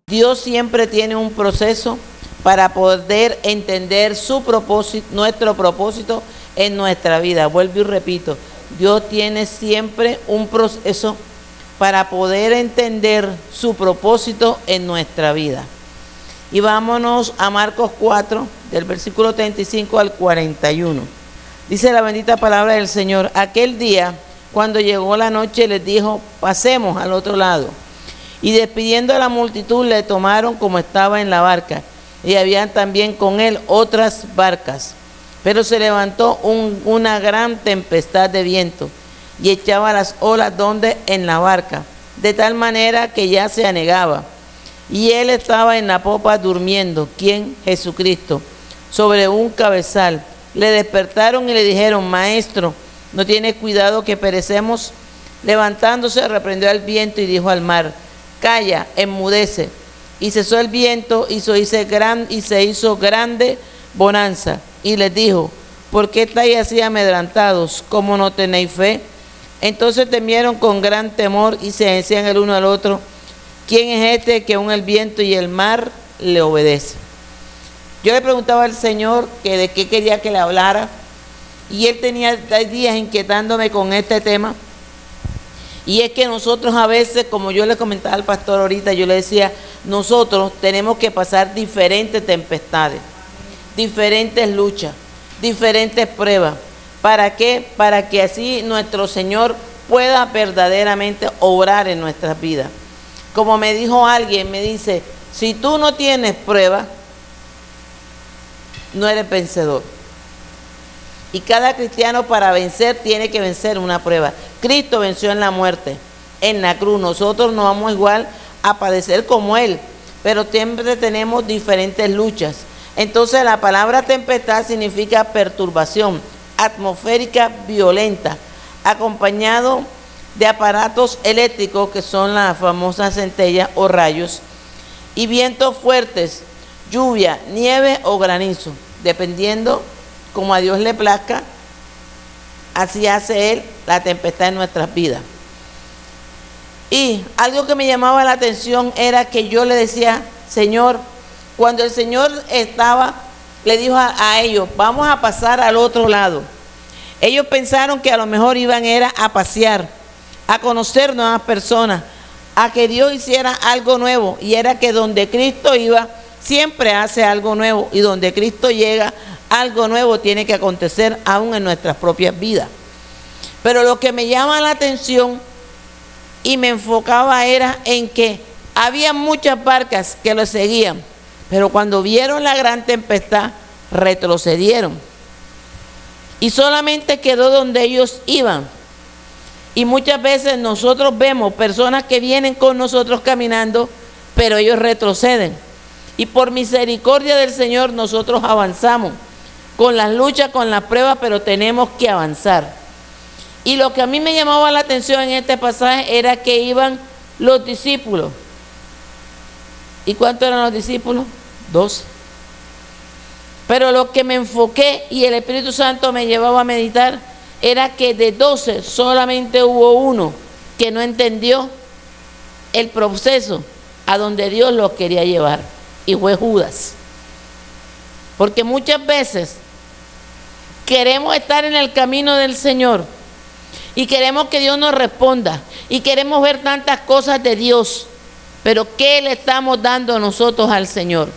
Dios siempre tiene un proceso para poder entender su propósito, nuestro propósito en nuestra vida. Vuelvo y repito, Dios tiene siempre un proceso para poder entender su propósito en nuestra vida. Y vámonos a Marcos 4, del versículo 35 al 41. Dice la bendita palabra del Señor: aquel día, cuando llegó la noche, les dijo: pasemos al otro lado. Y despidiendo a la multitud, le tomaron como estaba en la barca, y habían también con él otras barcas. Pero se levantó una gran tempestad de viento, y echaba las olas donde en la barca, de tal manera que ya se anegaba. Y él estaba en la popa durmiendo. ¿Quién? Jesucristo, sobre un cabezal. Le despertaron y le dijeron: Maestro, ¿no tienes cuidado que perecemos? Levantándose, reprendió al viento y dijo al mar: Calla, enmudece. Y cesó el viento y se hizo grande bonanza. Y les dijo: ¿por qué estáis así amedrentados? ¿Cómo no tenéis fe? Entonces temieron con gran temor y se decían el uno al otro: ¿quién es este que aun el viento y el mar le obedece? Yo le preguntaba al Señor que de qué quería que le hablara, y Él tenía días inquietándome con este tema. Y es que nosotros a veces, como yo le comentaba al pastor ahorita, yo le decía, nosotros tenemos que pasar diferentes tempestades, diferentes luchas, diferentes pruebas. ¿Para qué? Para que así nuestro Señor pueda verdaderamente obrar en nuestras vidas. Como me dijo alguien, me dice: si tú no tienes prueba, no eres vencedor. Y cada cristiano para vencer tiene que vencer una prueba. Cristo venció en la muerte, en la cruz. Nosotros no vamos igual a padecer como Él, pero siempre tenemos diferentes luchas. Entonces la palabra tempestad significa perturbación atmosférica violenta, acompañado de aparatos eléctricos que son las famosas centellas o rayos, y vientos fuertes, lluvia, nieve o granizo, dependiendo como a Dios le plazca. Así hace Él la tempestad en nuestras vidas. Y algo que me llamaba la atención era que yo le decía: Señor, cuando el Señor le dijo a ellos: vamos a pasar al otro lado. Ellos pensaron que a lo mejor iban era a pasear, a conocer nuevas personas, a que Dios hiciera algo nuevo. Y era que donde Cristo iba, siempre hace algo nuevo. Y donde Cristo llega, algo nuevo tiene que acontecer aún en nuestras propias vidas. Pero lo que me llama la atención y me enfocaba era en que había muchas barcas que lo seguían, pero cuando vieron la gran tempestad, retrocedieron. Y solamente quedó donde ellos iban. Y muchas veces nosotros vemos personas que vienen con nosotros caminando, pero ellos retroceden. Y por misericordia del Señor nosotros avanzamos con las luchas, con las pruebas, pero tenemos que avanzar. Y lo que a mí me llamaba la atención en este pasaje era que iban los discípulos. ¿Y cuántos eran los discípulos? 12. Pero lo que me enfoqué y el Espíritu Santo me llevaba a meditar era que de 12 solamente hubo uno que no entendió el proceso a donde Dios los quería llevar, y fue Judas. Porque muchas veces queremos estar en el camino del Señor y queremos que Dios nos responda y queremos ver tantas cosas de Dios, pero ¿qué le estamos dando nosotros al Señor?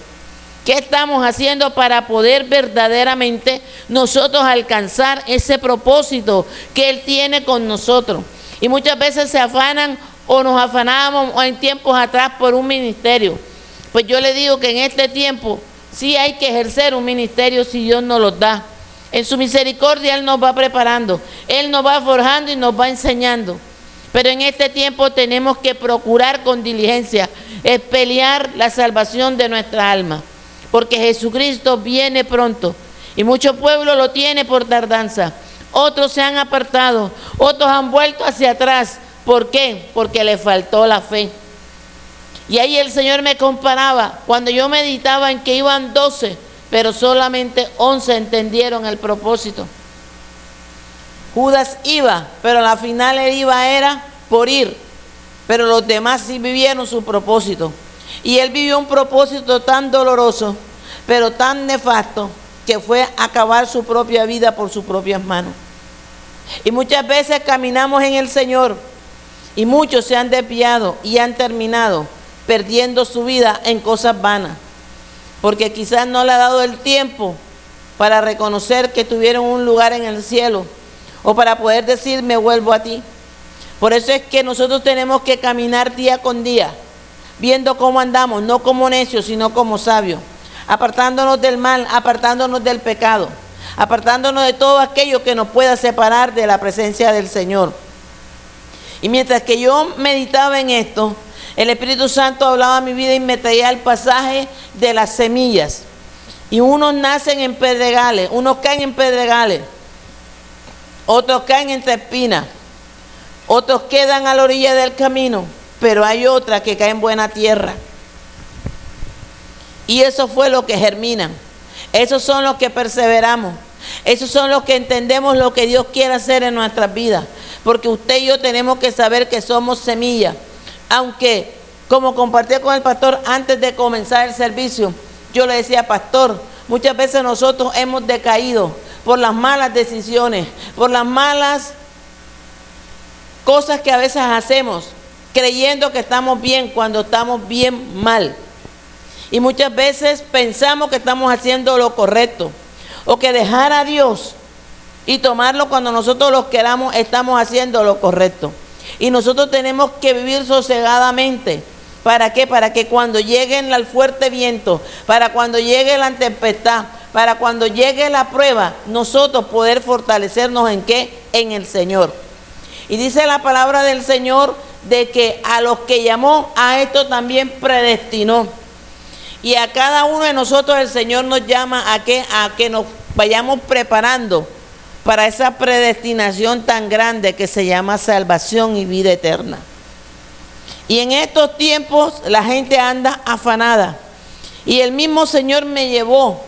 ¿Qué estamos haciendo para poder verdaderamente nosotros alcanzar ese propósito que Él tiene con nosotros? Y muchas veces se afanan o nos afanábamos en tiempos atrás por un ministerio. Pues yo le digo que en este tiempo sí hay que ejercer un ministerio si Dios nos lo da. En su misericordia Él nos va preparando, Él nos va forjando y nos va enseñando. Pero en este tiempo tenemos que procurar con diligencia pelear la salvación de nuestra alma, porque Jesucristo viene pronto y mucho pueblo lo tiene por tardanza. Otros se han apartado, otros han vuelto hacia atrás. ¿Por qué? Porque les faltó la fe. Y ahí el Señor me comparaba cuando yo meditaba en que iban 12, pero solamente 11 entendieron el propósito. Judas iba, pero a la final él iba era por ir, pero los demás sí vivieron su propósito. Y él vivió un propósito tan doloroso, pero tan nefasto, que fue acabar su propia vida por sus propias manos. Y muchas veces caminamos en el Señor y muchos se han desviado y han terminado perdiendo su vida en cosas vanas, porque quizás no le ha dado el tiempo para reconocer que tuvieron un lugar en el cielo o para poder decir me vuelvo a ti. Por eso es que nosotros tenemos que caminar día con día, viendo cómo andamos, no como necios, sino como sabios, apartándonos del mal, apartándonos del pecado, apartándonos de todo aquello que nos pueda separar de la presencia del Señor. Y mientras que yo meditaba en esto, el Espíritu Santo hablaba a mi vida y me traía el pasaje de las semillas. Y unos nacen en pedregales, unos caen en pedregales, otros caen entre espinas, otros quedan a la orilla del camino, pero hay otras que caen en buena tierra. Y eso fue lo que germinan. Esos son los que perseveramos. Esos son los que entendemos lo que Dios quiere hacer en nuestras vidas. Porque usted y yo tenemos que saber que somos semillas. Aunque, como compartí con el pastor antes de comenzar el servicio, yo le decía, pastor, muchas veces nosotros hemos decaído por las malas decisiones, por las malas cosas que a veces hacemos, creyendo que estamos bien cuando estamos bien mal. Y muchas veces pensamos que estamos haciendo lo correcto, o que dejar a Dios y tomarlo cuando nosotros lo queramos, estamos haciendo lo correcto. Y nosotros tenemos que vivir sosegadamente. ¿Para qué? Para que cuando llegue el fuerte viento, para cuando llegue la tempestad, para cuando llegue la prueba, nosotros poder fortalecernos ¿en qué? En el Señor. Y dice la palabra del Señor de que a los que llamó, a esto también predestinó. Y a cada uno de nosotros el Señor nos llama a que nos vayamos preparando para esa predestinación tan grande que se llama salvación y vida eterna. Y en estos tiempos la gente anda afanada. Y el mismo Señor me llevó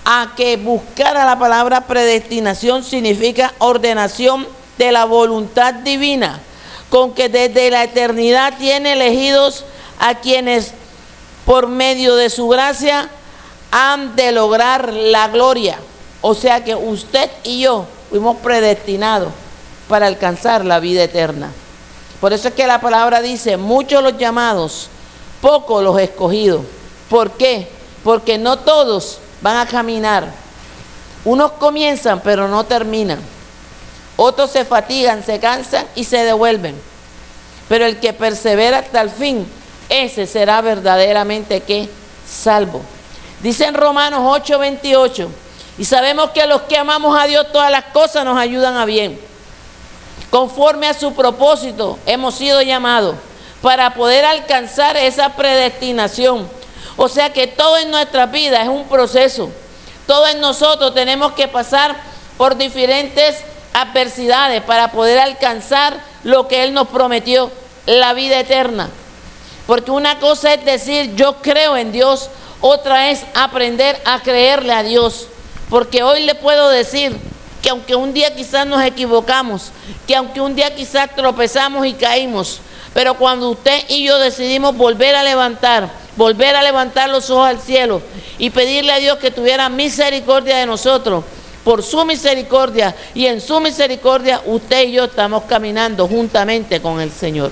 a que buscara la palabra predestinación, significa ordenación de la voluntad divina, con que desde la eternidad tiene elegidos a quienes por medio de su gracia han de lograr la gloria. O sea que usted y yo fuimos predestinados para alcanzar la vida eterna. Por eso es que la palabra dice, muchos los llamados, pocos los escogidos. ¿Por qué? Porque no todos van a caminar. Unos comienzan pero no terminan. Otros se fatigan, se cansan y se devuelven. Pero el que persevera hasta el fin, ese será verdaderamente ¿qué? Salvo. Dice en Romanos 8:28, y sabemos que a los que amamos a Dios todas las cosas nos ayudan a bien. Conforme a su propósito hemos sido llamados para poder alcanzar esa predestinación. O sea que todo en nuestra vida es un proceso. Todo en nosotros tenemos que pasar por diferentes adversidades para poder alcanzar lo que Él nos prometió, la vida eterna. Porque una cosa es decir yo creo en Dios, otra es aprender a creerle a Dios. Porque hoy le puedo decir que aunque un día quizás nos equivocamos, que aunque un día quizás tropezamos y caímos, pero cuando usted y yo decidimos volver a levantar los ojos al cielo y pedirle a Dios que tuviera misericordia de nosotros, por su misericordia y en su misericordia, usted y yo estamos caminando juntamente con el Señor.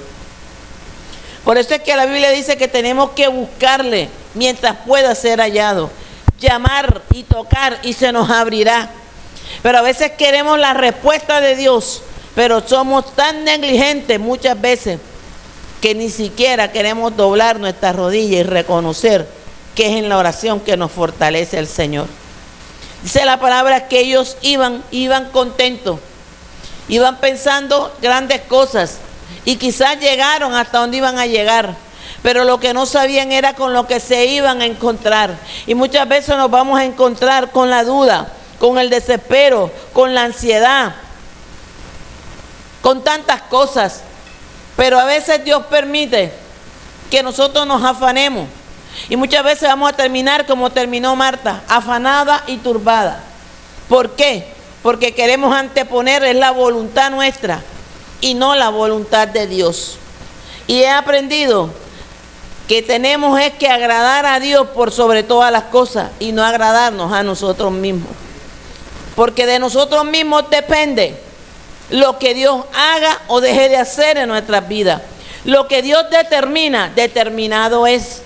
Por eso es que la Biblia dice que tenemos que buscarle mientras pueda ser hallado, llamar y tocar y se nos abrirá. Pero a veces queremos la respuesta de Dios, pero somos tan negligentes muchas veces que ni siquiera queremos doblar nuestras rodillas y reconocer que es en la oración que nos fortalece el Señor. Dice la palabra que ellos iban contentos, iban pensando grandes cosas y quizás llegaron hasta donde iban a llegar, pero lo que no sabían era con lo que se iban a encontrar. Y muchas veces nos vamos a encontrar con la duda, con el desespero, con la ansiedad, con tantas cosas. Pero a veces Dios permite que nosotros nos afanemos. Y muchas veces vamos a terminar como terminó Marta, afanada y turbada. ¿Por qué? Porque queremos anteponer es la voluntad nuestra y no la voluntad de Dios. Y he aprendido que tenemos es que agradar a Dios por sobre todas las cosas y no agradarnos a nosotros mismos. Porque de nosotros mismos depende lo que Dios haga o deje de hacer en nuestras vidas. Lo que Dios determina, determinado es.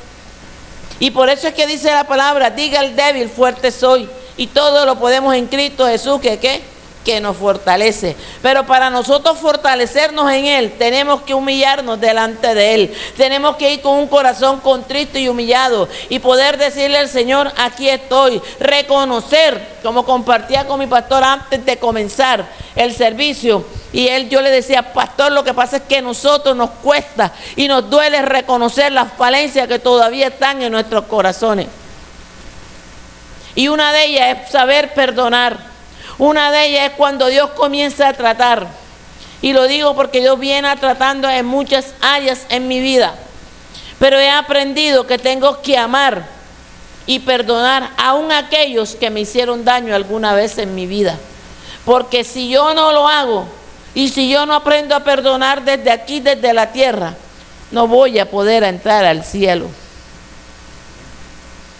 Y por eso es que dice la palabra, diga el débil, fuerte soy. Y todo lo podemos en Cristo Jesús, que nos fortalece. Pero para nosotros fortalecernos en Él, tenemos que humillarnos delante de Él. Tenemos que ir con un corazón contrito y humillado y poder decirle al Señor, aquí estoy. Reconocer, como compartía con mi pastor antes de comenzar el servicio. Y yo le decía, pastor, lo que pasa es que a nosotros nos cuesta y nos duele reconocer las falencias que todavía están en nuestros corazones. Y una de ellas es saber perdonar. Una de ellas es cuando Dios comienza a tratar. Y lo digo porque Dios viene tratando en muchas áreas en mi vida. Pero he aprendido que tengo que amar y perdonar aún a aquellos que me hicieron daño alguna vez en mi vida. Porque si yo no lo hago y si yo no aprendo a perdonar desde aquí, desde la tierra, no voy a poder entrar al cielo.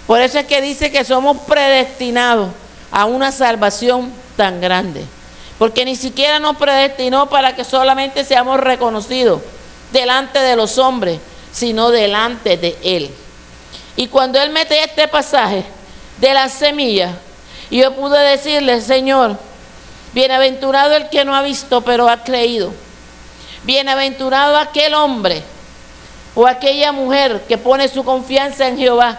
Por eso es que dice que somos predestinados a una salvación tan grande, porque ni siquiera nos predestinó para que solamente seamos reconocidos delante de los hombres, sino delante de Él. Y cuando Él mete este pasaje de las semillas, yo pude decirle, Señor, bienaventurado el que no ha visto pero ha creído, bienaventurado aquel hombre o aquella mujer que pone su confianza en Jehová,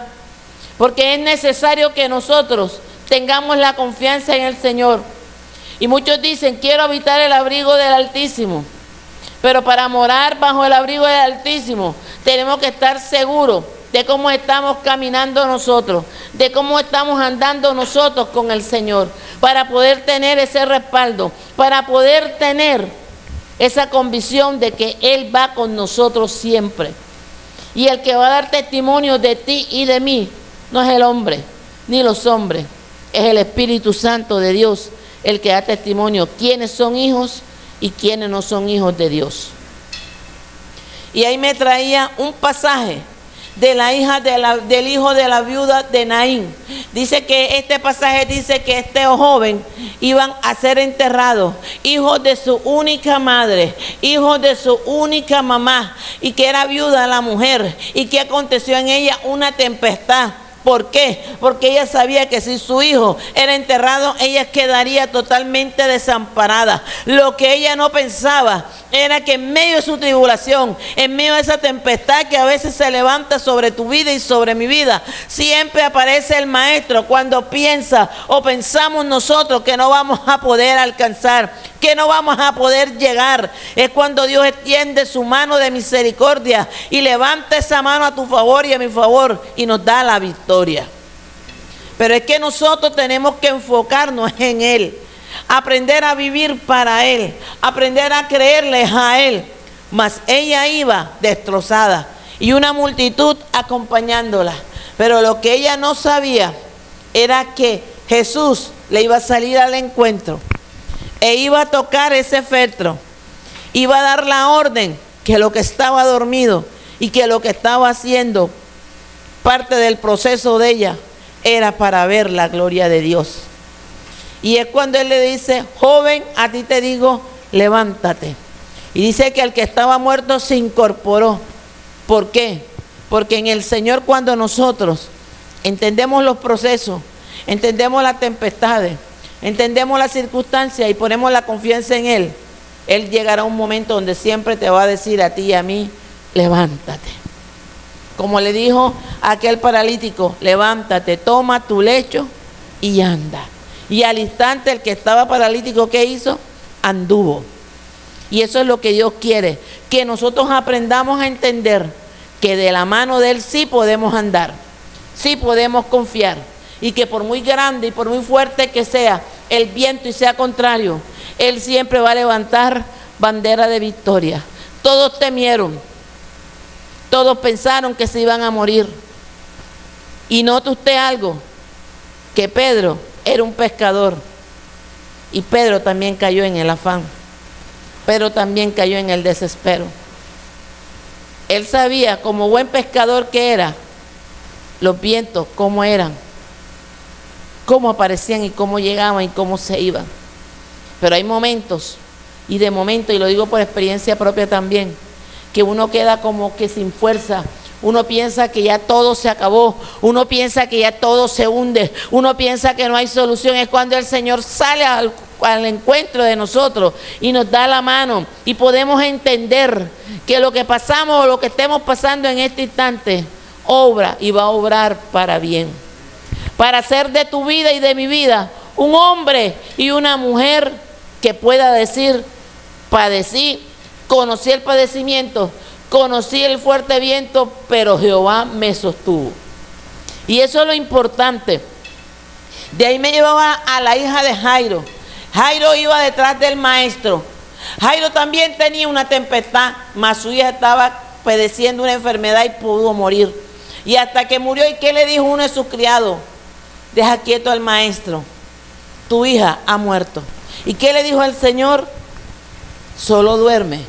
porque es necesario que nosotros tengamos la confianza en el Señor. Y muchos dicen, quiero habitar el abrigo del Altísimo. Pero para morar bajo el abrigo del Altísimo, tenemos que estar seguros de cómo estamos caminando nosotros, de cómo estamos andando nosotros con el Señor, para poder tener ese respaldo, para poder tener esa convicción de que Él va con nosotros siempre. Y el que va a dar testimonio de ti y de mí, no es el hombre, ni los hombres. Es el Espíritu Santo de Dios el que da testimonio quiénes son hijos y quiénes no son hijos de Dios. Y ahí me traía un pasaje de la hija del hijo de la viuda de Naín. Dice que este pasaje dice que este joven iban a ser enterrados, hijos de su única madre, hijos de su única mamá, y que era viuda la mujer, y que aconteció en ella una tempestad. ¿Por qué? Porque ella sabía que si su hijo era enterrado, ella quedaría totalmente desamparada. Lo que ella no pensaba era que en medio de su tribulación, en medio de esa tempestad que a veces se levanta sobre tu vida y sobre mi vida, siempre aparece el Maestro cuando piensa o pensamos nosotros que no vamos a poder alcanzar, que no vamos a poder llegar. Es cuando Dios extiende su mano de misericordia y levanta esa mano a tu favor y a mi favor y nos da la victoria. Pero es que nosotros tenemos que enfocarnos en Él, aprender a vivir para Él, aprender a creerle a Él. Mas ella iba destrozada y una multitud acompañándola. Pero lo que ella no sabía era que Jesús le iba a salir al encuentro e iba a tocar ese féretro, iba a dar la orden que lo que estaba dormido y que lo que estaba haciendo parte del proceso de ella era para ver la gloria de Dios. Y es cuando Él le dice, joven, a ti te digo, levántate. Y dice que el que estaba muerto se incorporó. ¿Por qué? Porque en el Señor, cuando nosotros entendemos los procesos, entendemos las tempestades, entendemos las circunstancias y ponemos la confianza en Él, Él llegará a un momento donde siempre te va a decir a ti y a mí, levántate. Como le dijo a aquel paralítico, levántate, toma tu lecho y anda. Y al instante el que estaba paralítico, ¿qué hizo? Anduvo. Y eso es lo que Dios quiere, que nosotros aprendamos a entender que de la mano de Él sí podemos andar, sí podemos confiar, y que por muy grande y por muy fuerte que sea el viento y sea contrario, Él siempre va a levantar bandera de victoria. Todos temieron, todos pensaron que se iban a morir. Y note usted algo, que Pedro era un pescador y Pedro también cayó en el afán, Pedro también cayó en el desespero. Él sabía, como buen pescador que era, los vientos, cómo eran, cómo aparecían y cómo llegaban y cómo se iban. Pero hay momentos, y de momento, y lo digo por experiencia propia también, que uno queda como que sin fuerza. Uno piensa que ya todo se acabó, uno piensa que ya todo se hunde, uno piensa que no hay solución. Es cuando el Señor sale al encuentro de nosotros y nos da la mano y podemos entender que lo que pasamos o lo que estemos pasando en este instante obra y va a obrar para bien, para hacer de tu vida y de mi vida un hombre y una mujer que pueda decir: padecí, conocí el padecimiento, conocí el fuerte viento, pero Jehová me sostuvo. Y eso es lo importante. De ahí me llevaba a la hija de Jairo. Jairo iba detrás del maestro. Jairo también tenía una tempestad, mas su hija estaba padeciendo una enfermedad y pudo morir. Y hasta que murió, ¿y qué le dijo uno de sus criados? Deja quieto al maestro, tu hija ha muerto. ¿Y qué le dijo el Señor? Solo duerme.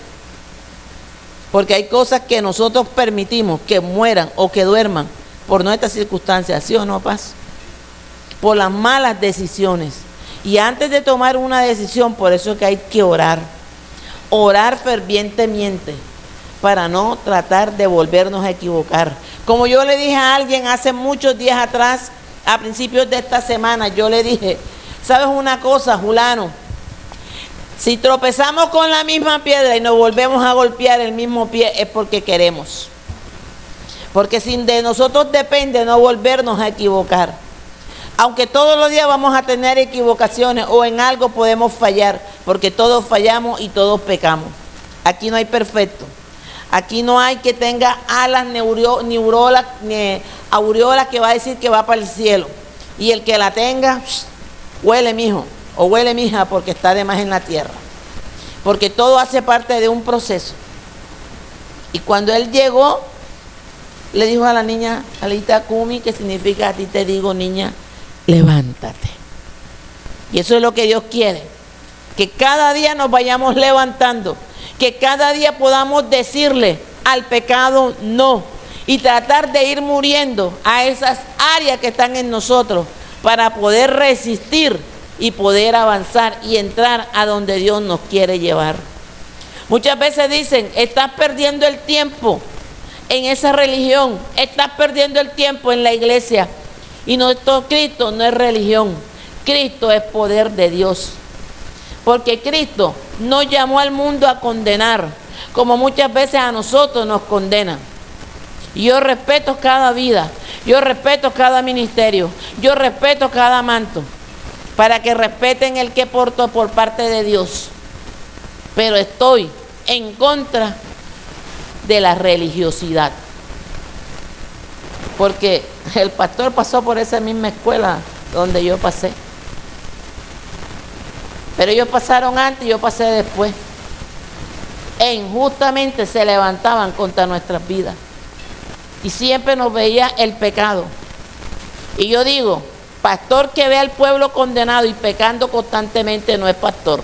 Porque hay cosas que nosotros permitimos que mueran o que duerman por nuestras circunstancias, ¿sí o no, Paz? Por las malas decisiones. Y antes de tomar una decisión, por eso es que hay que orar. Orar fervientemente para no tratar de volvernos a equivocar. Como yo le dije a alguien hace muchos días atrás, a principios de esta semana, yo le dije: ¿sabes una cosa, Julano? Si tropezamos con la misma piedra y nos volvemos a golpear el mismo pie, es porque queremos. Porque si de nosotros depende no volvernos a equivocar. Aunque todos los días vamos a tener equivocaciones o en algo podemos fallar, porque todos fallamos y todos pecamos. Aquí no hay perfecto. Aquí no hay que tenga alas, ni aureolas que va a decir que va para el cielo. Y el que la tenga, huele mijo. O huele mija, porque está de más en la tierra. Porque todo hace parte de un proceso. Y cuando él llegó, le dijo a la niña, Alita Kumi, que significa: a ti te digo, niña, levántate. Y eso es lo que Dios quiere. Que cada día nos vayamos levantando. Que cada día podamos decirle al pecado no. Y tratar de ir muriendo a esas áreas que están en nosotros para poder resistir y poder avanzar y entrar a donde Dios nos quiere llevar. Muchas veces dicen: estás perdiendo el tiempo en esa religión, estás perdiendo el tiempo en la iglesia. Y nuestro Cristo no es religión, Cristo es poder de Dios. Porque Cristo no llamó al mundo a condenar, como muchas veces a nosotros nos condenan. Y yo respeto cada vida, yo respeto cada ministerio, yo respeto cada manto, para que respeten el que porto por parte de Dios. Pero estoy en contra de la religiosidad. Porque el pastor pasó por esa misma escuela donde yo pasé. Pero ellos pasaron antes y yo pasé después. E injustamente se levantaban contra nuestras vidas. Y siempre nos veía el pecado. Y yo digo: pastor que ve al pueblo condenado y pecando constantemente no es pastor.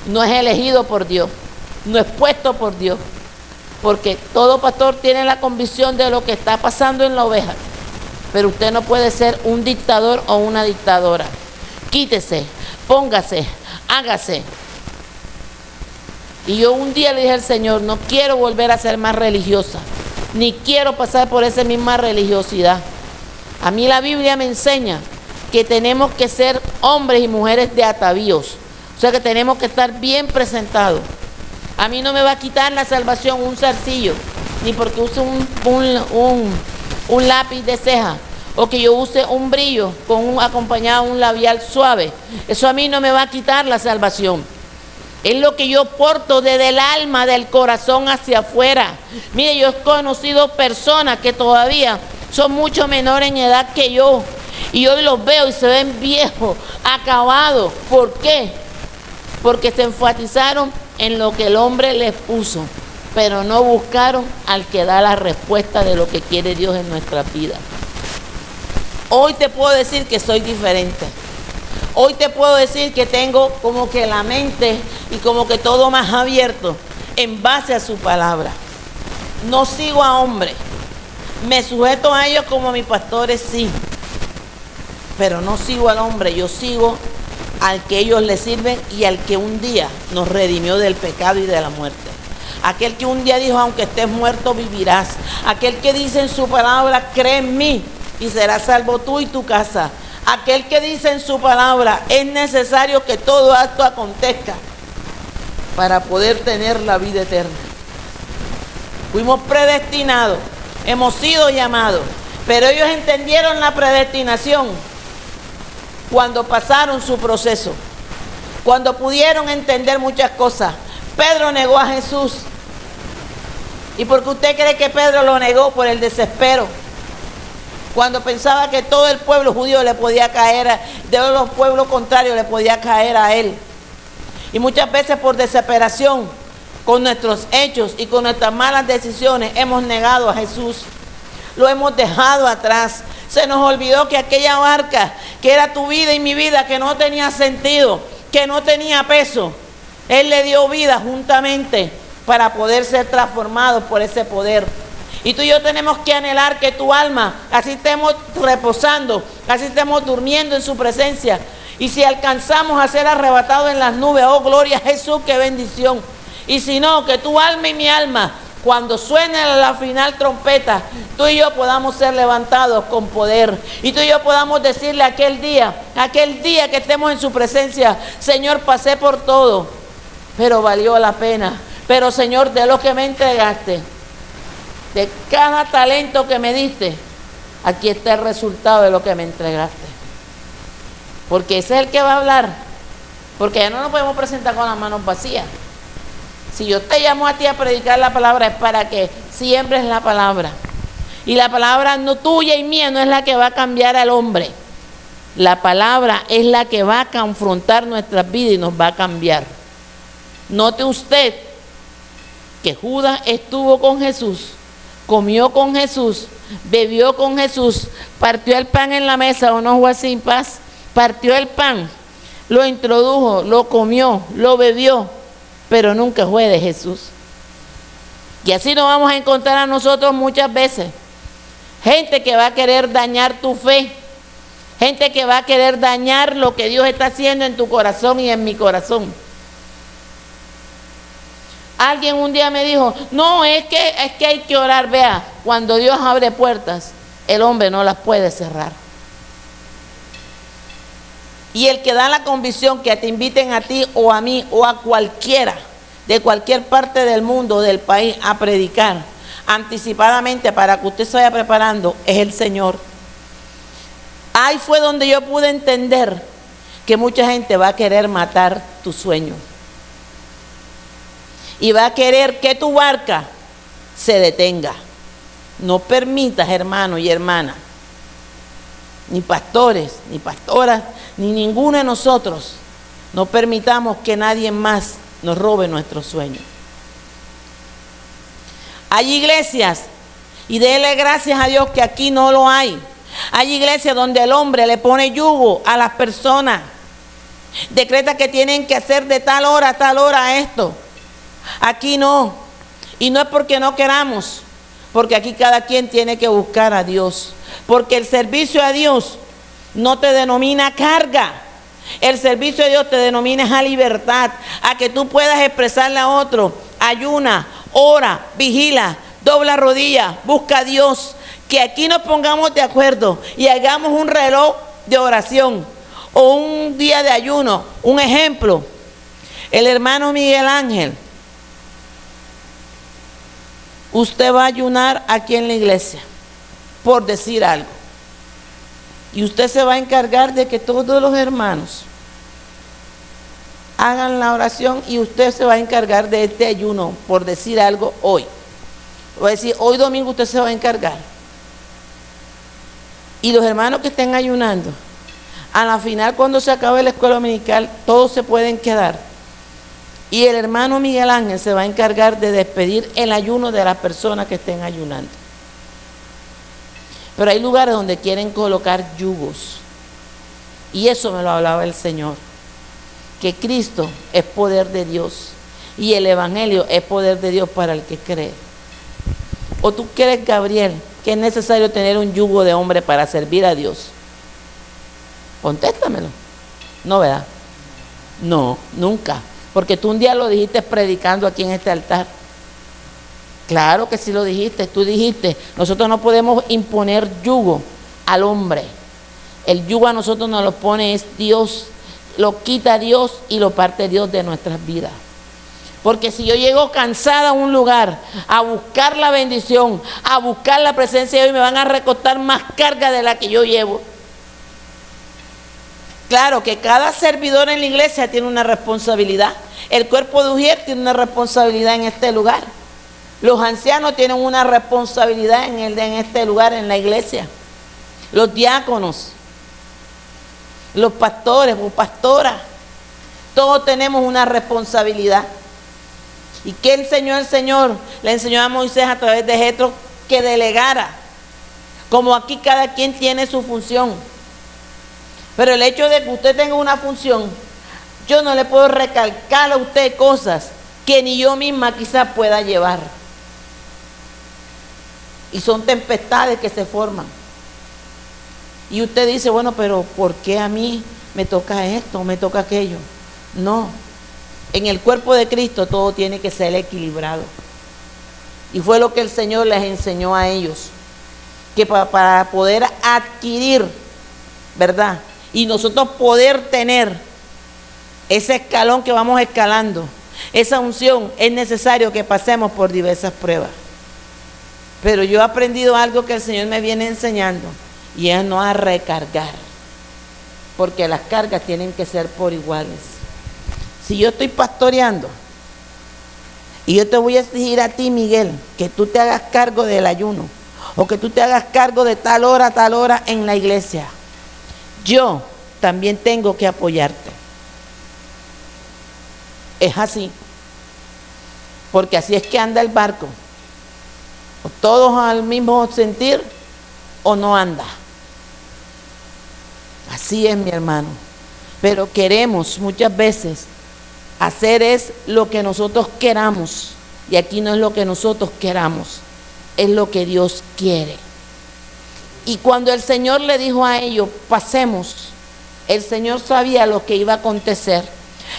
No es elegido por Dios. No es puesto por Dios. Porque todo pastor tiene la convicción de lo que está pasando en la oveja. Pero usted no puede ser un dictador o una dictadora. Quítese, póngase, hágase. Y yo un día le dije al Señor: no quiero volver a ser más religiosa. Ni quiero pasar por esa misma religiosidad. A mí la Biblia me enseña que tenemos que ser hombres y mujeres de atavíos. O sea que tenemos que estar bien presentados. A mí no me va a quitar la salvación un zarcillo, ni porque use un lápiz de ceja, o que yo use un brillo acompañado de un labial suave. Eso a mí no me va a quitar la salvación. Es lo que yo porto desde el alma, del corazón hacia afuera. Mire, yo he conocido personas que todavía son mucho menores en edad que yo. Y hoy los veo y se ven viejos, acabados. ¿Por qué? Porque se enfatizaron en lo que el hombre les puso, pero no buscaron al que da la respuesta de lo que quiere Dios en nuestra vida. Hoy te puedo decir que soy diferente. Hoy te puedo decir que tengo como que la mente y como que todo más abierto en base a su palabra. No sigo a hombres. Me sujeto a ellos como a mis pastores, sí. Pero no sigo al hombre, yo sigo al que ellos le sirven y al que un día nos redimió del pecado y de la muerte. Aquel que un día dijo, aunque estés muerto, vivirás. Aquel que dice en su palabra, cree en mí y serás salvo tú y tu casa. Aquel que dice en su palabra, es necesario que todo acto acontezca para poder tener la vida eterna. Fuimos predestinados, hemos sido llamados, pero ellos entendieron la predestinación cuando pasaron su proceso, cuando pudieron entender muchas cosas. Pedro negó a Jesús. ¿Y por qué usted cree que Pedro lo negó? Por el desespero. Cuando pensaba que todo el pueblo judío le podía caer, de los pueblos contrarios le podía caer a él. Y muchas veces por desesperación, con nuestros hechos y con nuestras malas decisiones, hemos negado a Jesús. Lo hemos dejado atrás. Se nos olvidó que aquella barca, que era tu vida y mi vida, que no tenía sentido, que no tenía peso, Él le dio vida juntamente para poder ser transformados por ese poder. Y tú y yo tenemos que anhelar que tu alma, así estemos reposando, así estemos durmiendo en su presencia. Y si alcanzamos a ser arrebatados en las nubes, oh gloria a Jesús, qué bendición. Y si no, que tu alma y mi alma, cuando suene la final trompeta, tú y yo podamos ser levantados con poder. Y tú y yo podamos decirle aquel día que estemos en su presencia, Señor, pasé por todo, pero valió la pena. Pero Señor, de lo que me entregaste, de cada talento que me diste, aquí está el resultado de lo que me entregaste. Porque ese es el que va a hablar. Porque ya no nos podemos presentar con las manos vacías. Si yo te llamo a ti a predicar la palabra, es para que siembres la palabra. Y la palabra no tuya y mía no es la que va a cambiar al hombre. La palabra es la que va a confrontar nuestras vidas y nos va a cambiar. Note usted que Judas estuvo con Jesús, comió con Jesús, bebió con Jesús, partió el pan en la mesa, ¿o no fue así, paz? Partió el pan, lo introdujo, lo comió, lo bebió, pero nunca fue de Jesús. Y así nos vamos a encontrar a nosotros muchas veces. Gente que va a querer dañar tu fe, gente que va a querer dañar lo que Dios está haciendo en tu corazón y en mi corazón. Alguien un día me dijo, no, es que hay que orar. Vea, cuando Dios abre puertas, el hombre no las puede cerrar. Y el que da la convicción que te inviten a ti o a mí o a cualquiera de cualquier parte del mundo, del país, a predicar anticipadamente para que usted se vaya preparando, es el Señor. Ahí fue donde yo pude entender que mucha gente va a querer matar tu sueño. Y va a querer que tu barca se detenga. No permitas, hermano y hermana, ni pastores, ni pastoras, ni ninguno de nosotros, no permitamos que nadie más nos robe nuestros sueños. Hay iglesias, y déle gracias a Dios que aquí no lo hay. Hay iglesias donde el hombre le pone yugo a las personas. Decreta que tienen que hacer de tal hora a tal hora esto. Aquí no. Y no es porque no queramos, porque aquí cada quien tiene que buscar a Dios. Porque el servicio a Dios no te denomina carga. El servicio a Dios te denomina a libertad, a que tú puedas expresarle a otro. Ayuna, ora, vigila, dobla rodilla, busca a Dios. Que aquí nos pongamos de acuerdo y hagamos un reloj de oración o un día de ayuno. Un ejemplo, el hermano Miguel Ángel. Usted va a ayunar aquí en la iglesia, por decir algo. Y usted se va a encargar de que todos los hermanos hagan la oración y usted se va a encargar de este ayuno, por decir algo, hoy. Voy a decir, hoy domingo usted se va a encargar. Y los hermanos que estén ayunando, a la final cuando se acabe la escuela dominical, todos se pueden quedar. Y el hermano Miguel Ángel se va a encargar de despedir el ayuno de las personas que estén ayunando. Pero hay lugares donde quieren colocar yugos. Y eso me lo hablaba el Señor. Que Cristo es poder de Dios. Y el Evangelio es poder de Dios para el que cree. ¿O tú crees, Gabriel, que es necesario tener un yugo de hombre para servir a Dios? Contéstamelo. No, ¿verdad? No, nunca. Porque tú un día lo dijiste predicando aquí en este altar. Claro que sí lo dijiste. Tú dijiste, nosotros no podemos imponer yugo al hombre. El yugo a nosotros nos lo pone es Dios. Lo quita Dios y lo parte Dios de nuestras vidas. Porque si yo llego cansada a un lugar a buscar la bendición, a buscar la presencia de Dios, me van a recostar más carga de la que yo llevo. Claro que cada servidor en la iglesia tiene una responsabilidad. El cuerpo de Ujier tiene una responsabilidad en este lugar. Los ancianos tienen una responsabilidad en este lugar, en la iglesia. Los diáconos, los pastores o pastoras, todos tenemos una responsabilidad. ¿Y qué enseñó el Señor? Le enseñó a Moisés a través de Jetro que delegara. Como aquí cada quien tiene su función. Pero el hecho de que usted tenga una función, yo no le puedo recalcar a usted cosas que ni yo misma quizás pueda llevar. Y son tempestades que se forman. Y usted dice, bueno, pero ¿por qué a mí me toca esto o me toca aquello? No. En el cuerpo de Cristo todo tiene que ser equilibrado. Y fue lo que el Señor les enseñó a ellos. Que para poder adquirir, ¿verdad? Y nosotros poder tener ese escalón que vamos escalando, esa unción, es necesario que pasemos por diversas pruebas. Pero yo he aprendido algo que el Señor me viene enseñando, y es no a recargar. Porque las cargas tienen que ser por iguales. Si yo estoy pastoreando y yo te voy a exigir a ti, Miguel, que tú te hagas cargo del ayuno o que tú te hagas cargo de tal hora en la iglesia, yo también tengo que apoyarte. Es así, porque así es que anda el barco. O todos al mismo sentir o no anda. Así es, mi hermano. Pero queremos muchas veces hacer es lo que nosotros queramos. Y aquí no es lo que nosotros queramos, es lo que Dios quiere. Y cuando el Señor le dijo a ellos, pasemos, el Señor sabía lo que iba a acontecer.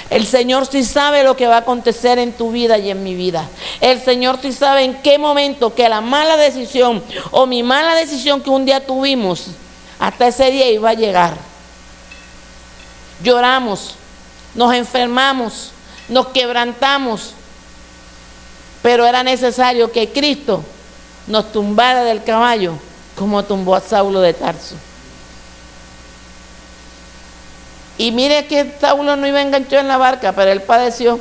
El Señor sí sabe lo que va a acontecer en tu vida y en mi vida. El Señor sí sabe en qué momento que la mala decisión o mi mala decisión que un día tuvimos, hasta ese día iba a llegar. Lloramos, nos enfermamos, nos quebrantamos, pero era necesario que Cristo nos tumbara del caballo como tumbó a Saulo de Tarso. Y mire que Saulo no iba enganchado en la barca, pero él padeció.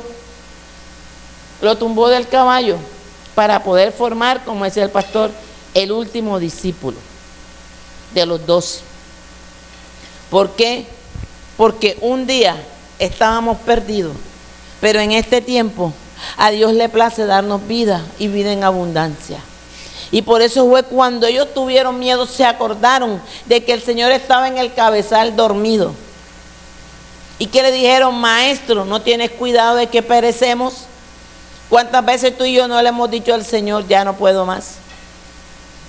Lo tumbó del caballo para poder formar, como decía el pastor, el último discípulo de los 12. ¿Por qué? Porque un día estábamos perdidos, pero en este tiempo a Dios le place darnos vida y vida en abundancia. Y por eso fue cuando ellos tuvieron miedo, se acordaron de que el Señor estaba en el cabezal dormido. ¿Y qué le dijeron? Maestro, ¿no tienes cuidado de que perecemos? ¿Cuántas veces tú y yo no le hemos dicho al Señor, ya no puedo más?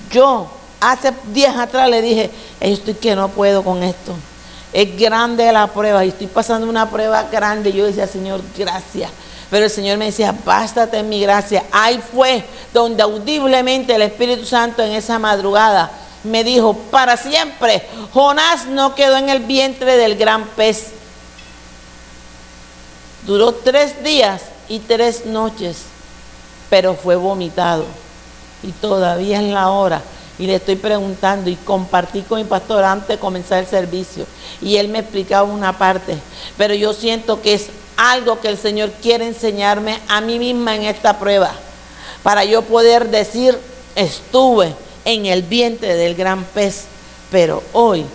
Yo hace días atrás le dije, estoy que no puedo con esto. Es grande la prueba y estoy pasando una prueba grande. Yo decía, Señor, gracias. Pero el Señor me decía, bástate en mi gracia. Ahí fue donde audiblemente el Espíritu Santo en esa madrugada me dijo, para siempre, Jonás no quedó en el vientre del gran pez. Duró 3 días y 3 noches, pero fue vomitado. Y todavía es la hora. Y le estoy preguntando y compartí con mi pastor antes de comenzar el servicio. Y él me explicaba una parte. Pero yo siento que es algo que el Señor quiere enseñarme a mí misma en esta prueba. Para yo poder decir, estuve en el vientre del gran pez. Pero hoy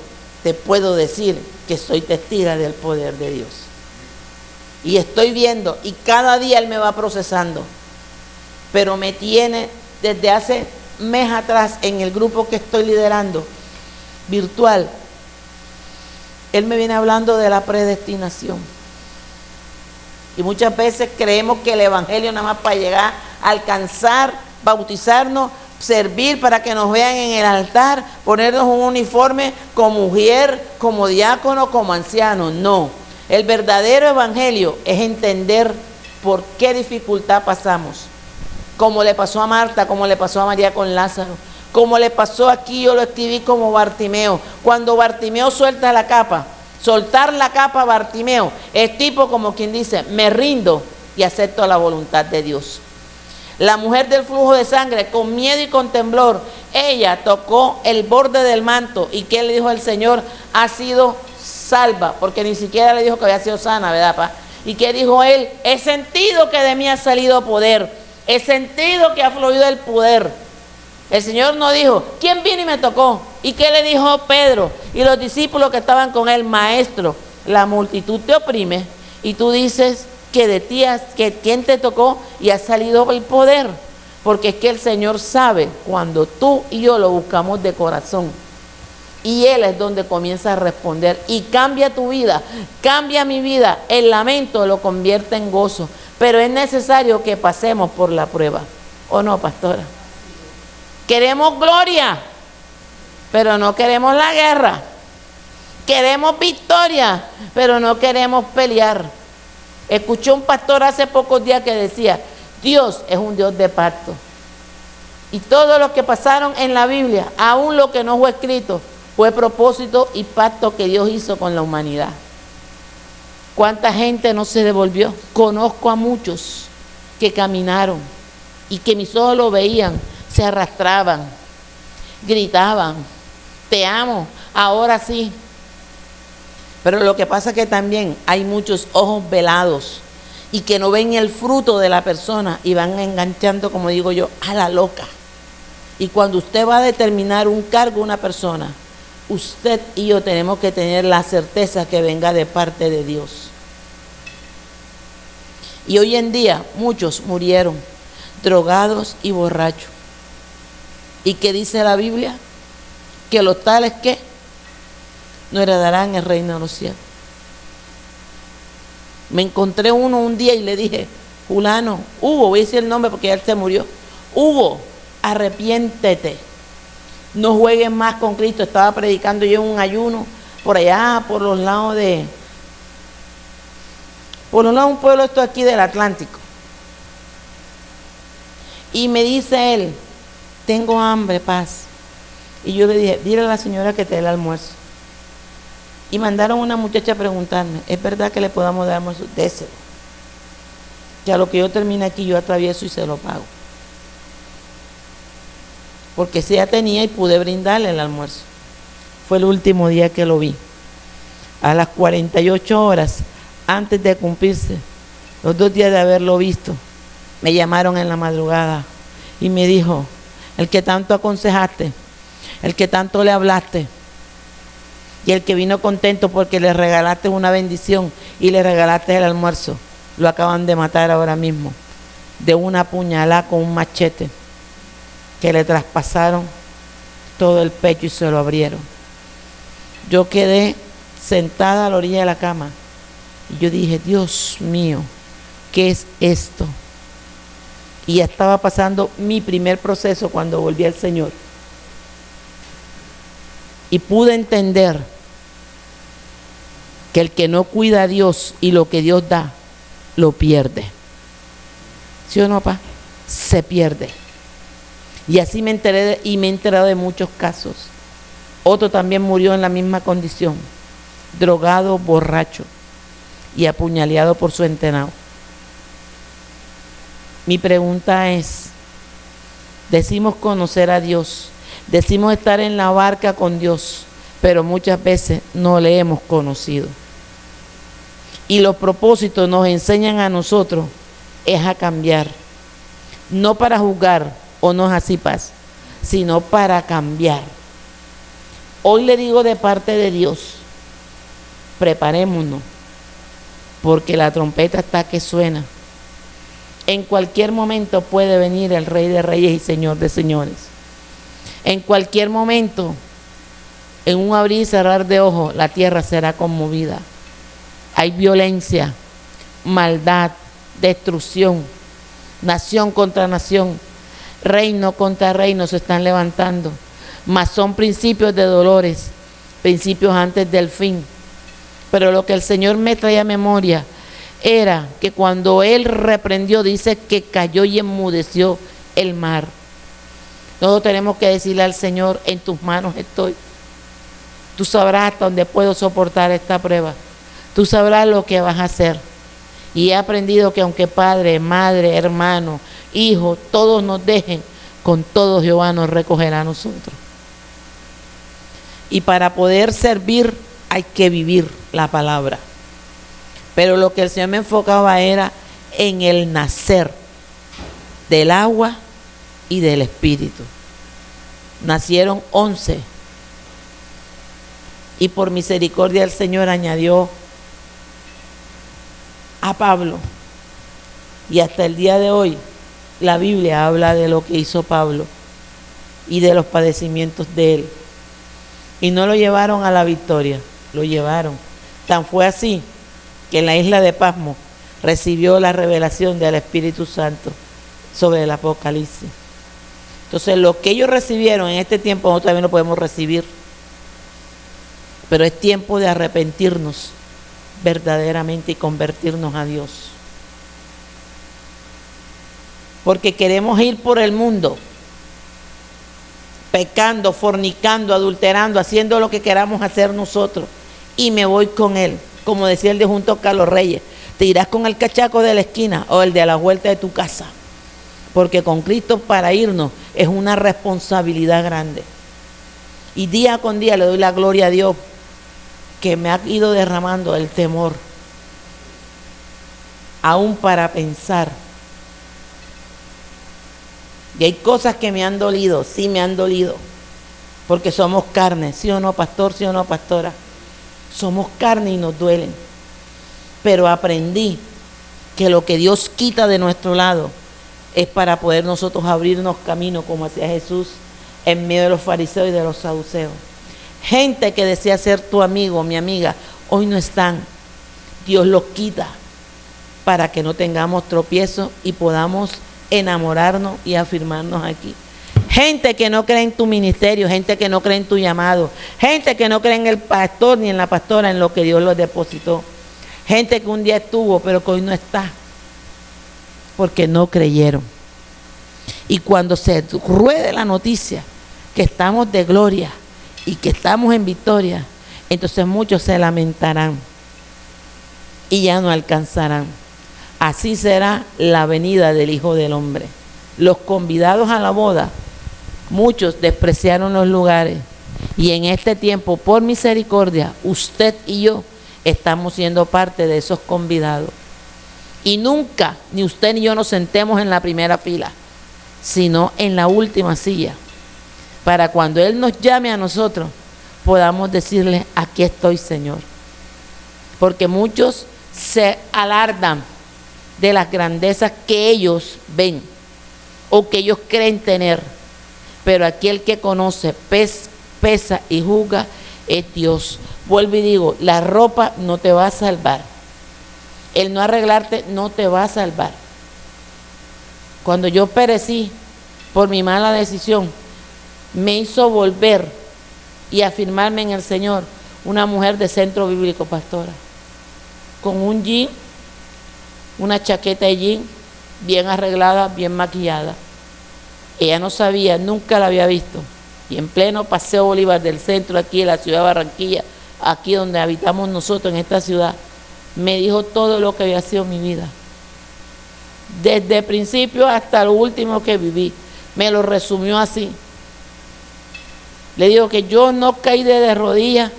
te puedo decir que soy testiga del poder de Dios. Y estoy viendo, y cada día Él me va procesando. Pero me tiene desde hace mes atrás en el grupo que estoy liderando, virtual. Él me viene hablando de la predestinación. Y muchas veces creemos que el evangelio nada más para llegar a alcanzar, bautizarnos, servir para que nos vean en el altar, ponernos un uniforme como mujer, como diácono, como anciano. No, el verdadero evangelio es entender por qué dificultad pasamos, como le pasó a Marta, como le pasó a María con Lázaro, como le pasó aquí. Yo lo escribí como Bartimeo. Cuando Bartimeo suelta la capa, soltar la capa a Bartimeo es tipo como quien dice, me rindo y acepto la voluntad de Dios. La mujer del flujo de sangre, con miedo y con temblor, ella tocó el borde del manto. ¿Y qué le dijo el Señor? Ha sido salva, porque ni siquiera le dijo que había sido sana, ¿verdad, pa? ¿Y qué dijo él? He sentido que de mí ha salido poder, he sentido que ha fluido el poder. El Señor no dijo, ¿quién vino y me tocó? ¿Y qué le dijo Pedro y los discípulos que estaban con él? Maestro, la multitud te oprime y tú dices que de ti, que quién te tocó y ha salido el poder. Porque es que el Señor sabe cuando tú y yo lo buscamos de corazón. Y Él es donde comienza a responder y cambia tu vida, cambia mi vida. El lamento lo convierte en gozo. Pero es necesario que pasemos por la prueba. ¿O no, pastora? Queremos gloria, pero no queremos la guerra. Queremos victoria, pero no queremos pelear. Escuché un pastor hace pocos días que decía, Dios es un Dios de pacto. Y todo lo que pasaron en la Biblia, aún lo que no fue escrito, fue propósito y pacto que Dios hizo con la humanidad. ¿Cuánta gente no se devolvió? Conozco a muchos que caminaron y que mis ojos lo veían, se arrastraban, gritaban, te amo, ahora sí. Pero lo que pasa es que también hay muchos ojos velados y que no ven el fruto de la persona y van enganchando, como digo yo, a la loca. Y cuando usted va a determinar un cargo a una persona, usted y yo tenemos que tener la certeza que venga de parte de Dios. Y hoy en día muchos murieron drogados y borrachos. ¿Y qué dice la Biblia? Que los tales que no heredarán el reino de los cielos. Me encontré uno un día y le dije, fulano, Hugo, voy a decir el nombre porque ya él se murió. Hugo, arrepiéntete. No juegues más con Cristo. Estaba predicando yo en un ayuno por allá, por los lados de un pueblo esto aquí del Atlántico. Y me dice él, tengo hambre, paz. Y yo le dije, dile a la señora que te dé el almuerzo. Y mandaron una muchacha a preguntarme, ¿es verdad que le podamos dar almuerzo? Déselo. Que a lo que yo termine aquí yo atravieso y se lo pago. Porque si ya tenía y pude brindarle el almuerzo. Fue el último día que lo vi. A las 48 horas antes de cumplirse los 2 días de haberlo visto, me llamaron en la madrugada y me dijo, el que tanto aconsejaste, el que tanto le hablaste y el que vino contento porque le regalaste una bendición y le regalaste el almuerzo, lo acaban de matar ahora mismo de una puñalada con un machete que le traspasaron todo el pecho y se lo abrieron. Yo quedé sentada a la orilla de la cama y yo dije, Dios mío, ¿qué es esto? Y ya estaba pasando mi primer proceso cuando volví al Señor. Y pude entender que el que no cuida a Dios y lo que Dios da, lo pierde. ¿Sí o no, papá? Se pierde. Y así me enteré y me he enterado de muchos casos. Otro también murió en la misma condición, drogado, borracho y apuñaleado por su entrenado. Mi pregunta es, decimos conocer a Dios, decimos estar en la barca con Dios, pero muchas veces no le hemos conocido. Y los propósitos nos enseñan a nosotros es a cambiar, no para juzgar, o no es así, paz, sino para cambiar. Hoy le digo de parte de Dios, preparémonos, porque la trompeta está que suena. En cualquier momento puede venir el Rey de Reyes y Señor de Señores. En cualquier momento, en un abrir y cerrar de ojos, la tierra será conmovida. Hay violencia, maldad, destrucción, nación contra nación. Reino contra reino se están levantando, mas son principios de dolores, principios antes del fin. Pero lo que el Señor me trae a memoria era que cuando Él reprendió, dice que cayó y enmudeció el mar. Nosotros tenemos que decirle al Señor: en tus manos estoy. Tú sabrás hasta dónde puedo soportar esta prueba. Tú sabrás lo que vas a hacer. Y he aprendido que aunque padre, madre, hermano, hijo, todos nos dejen, con todo Jehová nos recogerá a nosotros. Y para poder servir hay que vivir la palabra. Pero lo que el Señor me enfocaba era en el nacer del agua y del Espíritu. Nacieron 11. Y por misericordia el Señor añadió a Pablo. Y hasta el día de hoy la Biblia habla de lo que hizo Pablo y de los padecimientos de él. Y no lo llevaron a la victoria, lo llevaron. Tan fue así que en la isla de Pasmo recibió la revelación del Espíritu Santo sobre el Apocalipsis. Entonces lo que ellos recibieron en este tiempo nosotros también lo podemos recibir. Pero es tiempo de arrepentirnos verdaderamente y convertirnos a Dios. Porque queremos ir por el mundo pecando, fornicando, adulterando, haciendo lo que queramos hacer nosotros. Y me voy con Él. Como decía el de Junto Carlos Reyes: te irás con el cachaco de la esquina o el de la vuelta de tu casa. Porque con Cristo para irnos es una responsabilidad grande. Y día con día le doy la gloria a Dios que me ha ido derramando el temor, aún para pensar. Y hay cosas que me han dolido, sí me han dolido, porque somos carne, ¿sí o no, pastor? ¿Sí o no, pastora? Somos carne y nos duelen. Pero aprendí que lo que Dios quita de nuestro lado es para poder nosotros abrirnos camino, como hacía Jesús en medio de los fariseos y de los saduceos. Gente que desea ser tu amigo, mi amiga, hoy no están. Dios los quita para que no tengamos tropiezos y podamos enamorarnos y afirmarnos aquí. Gente que no cree en tu ministerio, gente que no cree en tu llamado, gente que no cree en el pastor ni en la pastora, en lo que Dios los depositó. Gente que un día estuvo pero que hoy no está, porque no creyeron. Y cuando se ruede la noticia que estamos de gloria y que estamos en victoria, entonces muchos se lamentarán y ya no alcanzarán. Así será la venida del Hijo del Hombre. Los convidados a la boda, muchos despreciaron los lugares, y en este tiempo, por misericordia, usted y yo estamos siendo parte de esos convidados. Y nunca, ni usted ni yo, nos sentemos en la primera fila, sino en la última silla, para cuando Él nos llame a nosotros, podamos decirle: aquí estoy, Señor. Porque muchos se alardan de las grandezas que ellos ven o que ellos creen tener, pero aquel que conoce, pesa y juzga es Dios. Vuelvo y digo, la ropa no te va a salvar, el no arreglarte no te va a salvar. Cuando yo perecí por mi mala decisión, me hizo volver y afirmarme en el Señor una mujer de centro bíblico, pastora, con un jean, una chaqueta de jean, bien arreglada, bien maquillada. Ella no sabía, nunca la había visto. Y en pleno Paseo Bolívar del centro, aquí en la ciudad de Barranquilla, aquí donde habitamos nosotros, en esta ciudad, me dijo todo lo que había sido mi vida. Desde el principio hasta lo último que viví. Me lo resumió así. Le digo que yo no caí de rodillas,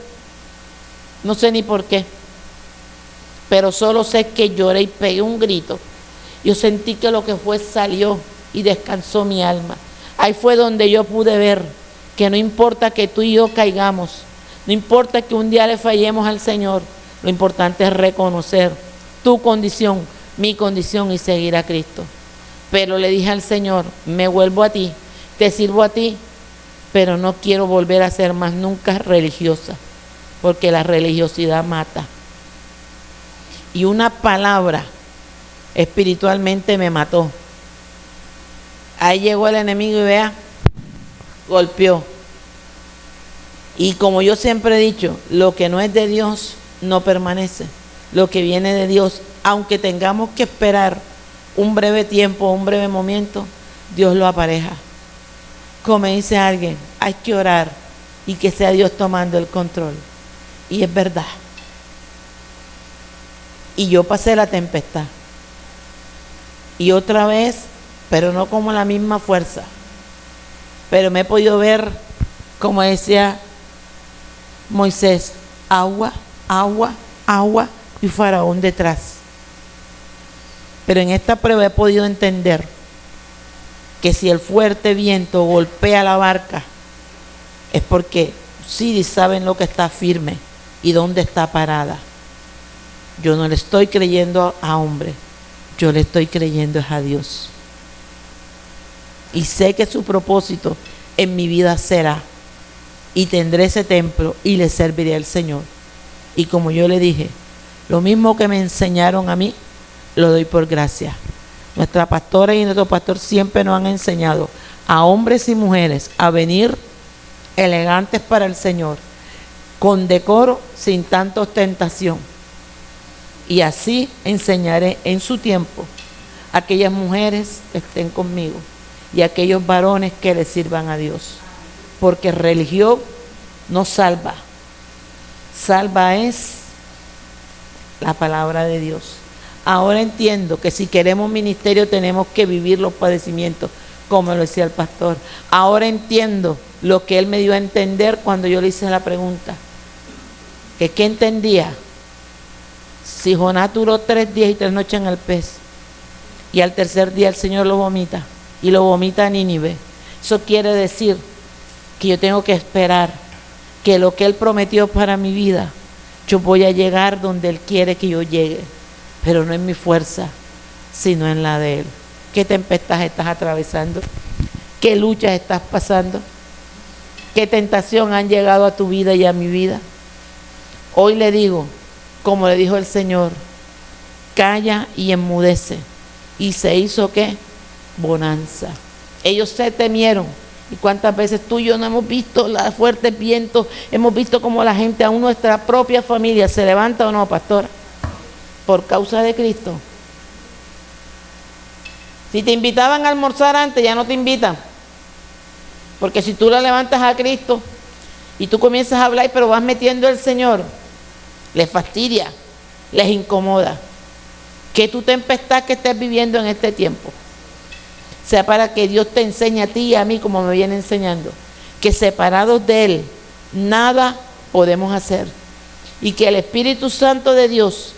no sé ni por qué, pero solo sé que lloré y pegué un grito. Yo sentí que lo que fue salió y descansó mi alma. Ahí fue donde yo pude ver que no importa que tú y yo caigamos, no importa que un día le fallemos al Señor, lo importante es reconocer tu condición, mi condición, y seguir a Cristo. Pero le dije al Señor: me vuelvo a ti, te sirvo a ti, pero no quiero volver a ser más nunca religiosa, porque la religiosidad mata. Y una palabra espiritualmente me mató. Ahí llegó el enemigo y vea, golpeó. Y como yo siempre he dicho, lo que no es de Dios no permanece. Lo que viene de Dios, aunque tengamos que esperar un breve tiempo, un breve momento, Dios lo apareja. Como dice alguien, hay que orar y que sea Dios tomando el control. Y es verdad. Y yo pasé la tempestad. Y otra vez, pero no como la misma fuerza. Pero me he podido ver, como decía Moisés, agua, agua, agua y Faraón detrás. Pero en esta prueba he podido entender que si el fuerte viento golpea la barca, es porque sí saben lo que está firme y dónde está parada. Yo no le estoy creyendo a hombre, yo le estoy creyendo a Dios. Y sé que su propósito en mi vida será, y tendré ese templo y le serviré al Señor. Y como yo le dije, lo mismo que me enseñaron a mí, lo doy por gracia. Nuestra pastora y nuestro pastor siempre nos han enseñado a hombres y mujeres a venir elegantes para el Señor, con decoro, sin tanta ostentación. Y así enseñaré en su tiempo a aquellas mujeres que estén conmigo y a aquellos varones que le sirvan a Dios. Porque religión no salva. Salva es la palabra de Dios. Ahora entiendo que si queremos ministerio tenemos que vivir los padecimientos, como lo decía el pastor. Ahora entiendo lo que él me dio a entender cuando yo le hice la pregunta. Que ¿qué entendía? Si Jonás duró 3 días y 3 noches en el pez, y al tercer día el Señor lo vomita, y lo vomita a Nínive, eso quiere decir que yo tengo que esperar que lo que Él prometió para mi vida, yo voy a llegar donde Él quiere que yo llegue, pero no en mi fuerza, sino en la de Él. ¿Qué tempestad estás atravesando? ¿Qué luchas estás pasando? ¿Qué tentación han llegado a tu vida y a mi vida? Hoy le digo, como le dijo el Señor, calla y enmudece. ¿Y se hizo qué? Bonanza. Ellos se temieron. ¿Y cuántas veces tú y yo no hemos visto los fuertes vientos? Hemos visto cómo la gente, aún nuestra propia familia, se levanta o no, pastora, por causa de Cristo. Si te invitaban a almorzar antes, ya no te invitan. Porque si tú la levantas a Cristo y tú comienzas a hablar, pero vas metiendo al Señor, les fastidia, les incomoda. Que tu tempestad que estés viviendo en este tiempo sea para que Dios te enseñe a ti y a mí, como me viene enseñando, que separados de Él nada podemos hacer, y que el Espíritu Santo de Dios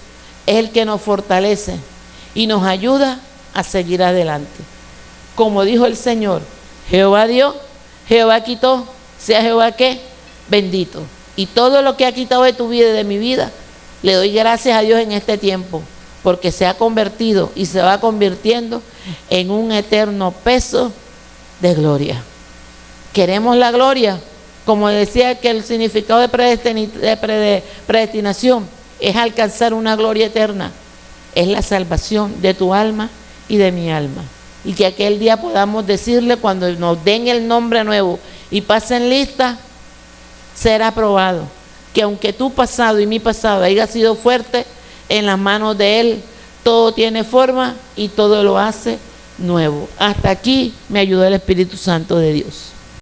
es el que nos fortalece y nos ayuda a seguir adelante. Como dijo el Señor, Jehová dio, Jehová quitó, sea Jehová ¿qué? Bendito. Y todo lo que ha quitado de tu vida y de mi vida, le doy gracias a Dios en este tiempo, porque se ha convertido y se va convirtiendo en un eterno peso de gloria. Queremos la gloria, como decía que el significado de predestinación es alcanzar una gloria eterna, es la salvación de tu alma y de mi alma. Y que aquel día podamos decirle, cuando nos den el nombre nuevo y pasen lista, será aprobado. Que aunque tu pasado y mi pasado haya sido fuerte, en las manos de Él todo tiene forma y todo lo hace nuevo. Hasta aquí me ayudó el Espíritu Santo de Dios.